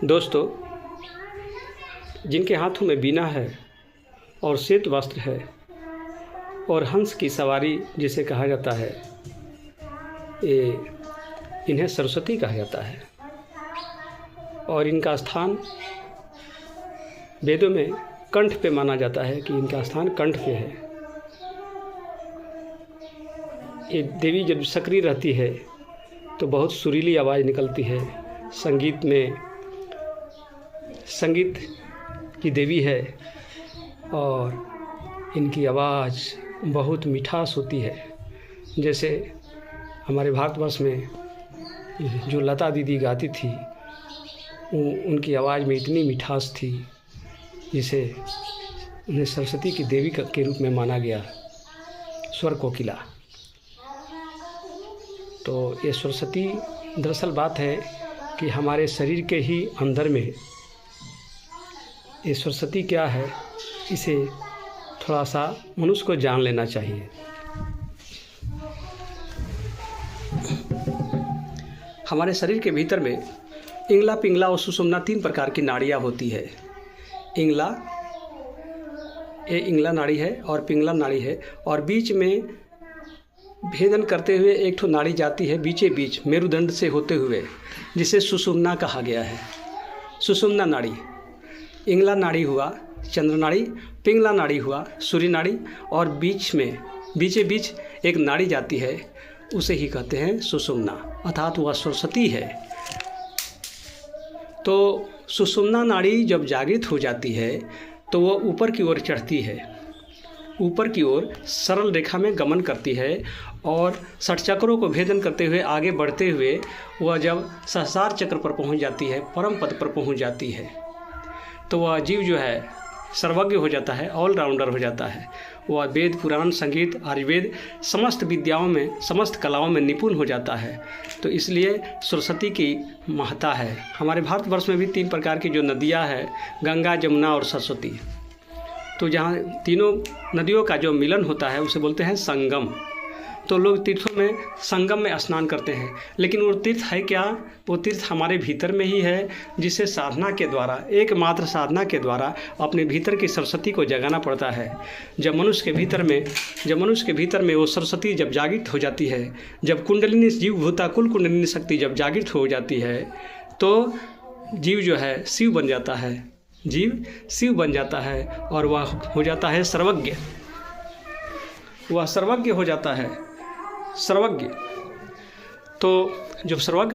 दोस्तों, जिनके हाथों में बीना है और श्वेत वस्त्र है और हंस की सवारी जिसे कहा जाता है, इन्हें सरस्वती कहा जाता है। और इनका स्थान वेदों में कंठ पे माना जाता है कि इनका स्थान कंठ पे है। ये देवी जब सक्रिय रहती है तो बहुत सुरीली आवाज़ निकलती है। संगीत की देवी है और इनकी आवाज़ बहुत मिठास होती है। जैसे हमारे भारतवर्ष में जो लता दीदी गाती थी, उनकी आवाज़ में इतनी मिठास थी जिसे उन्हें सरस्वती की देवी के रूप में माना गया, स्वर कोकिला। तो ये सरस्वती दरअसल बात है कि हमारे शरीर के ही अंदर में ये सरस्वती क्या है, इसे थोड़ा सा मनुष्य को जान लेना चाहिए। हमारे शरीर के भीतर में इंगला, पिंगला और सुषुम्ना 3 प्रकार की नाड़ियाँ होती है। ये इंगला नाड़ी है और पिंगला नाड़ी है, और बीच में भेदन करते हुए एक ठो नाड़ी जाती है बीचे बीच मेरुदंड से होते हुए, जिसे सुषुम्ना कहा गया है। सुषुम्ना नाड़ी, इंगला नाड़ी हुआ चंद्र नाड़ी, पिंगला नाड़ी हुआ सूर्य नाड़ी, और बीचे बीच एक नाड़ी जाती है, उसे ही कहते हैं सुषुम्ना, अर्थात वह सरस्वती है। तो सुषुम्ना नाड़ी जब जागृत हो जाती है तो वह ऊपर की ओर चढ़ती है, ऊपर की ओर सरल रेखा में गमन करती है, और षटचक्रों को भेदन करते हुए आगे बढ़ते हुए वह जब सहस्रार चक्र पर पहुंच जाती है, परम पद पर पहुंच जाती है, तो वह जीव जो है सर्वज्ञ हो जाता है, ऑलराउंडर हो जाता है। वह वेद, पुराण, संगीत, आयुर्वेद समस्त विद्याओं में, समस्त कलाओं में निपुण हो जाता है। तो इसलिए सरस्वती की महत्ता है। हमारे भारतवर्ष में भी 3 प्रकार की जो नदियाँ हैं, गंगा, जमुना और सरस्वती। तो जहाँ तीनों नदियों का जो मिलन होता है उसे बोलते हैं संगम। तो लोग तीर्थों में संगम में स्नान करते हैं, लेकिन वो तीर्थ है क्या? वो तीर्थ हमारे भीतर में ही है, जिसे साधना के द्वारा, एकमात्र साधना के द्वारा अपने भीतर की सरस्वती को जगाना पड़ता है। जब मनुष्य के भीतर में वो सरस्वती जब जागृत हो जाती है, जब कुंडलिनी जीव भूता कुल कुंडलिनी शक्ति जब जागृत हो जाती है, तो जीव जो है शिव बन जाता है, जीव शिव बन जाता है, और वह हो जाता है सर्वज्ञ। वह सर्वज्ञ हो जाता है, सर्वज्ञ। तो जब सर्वज्ञ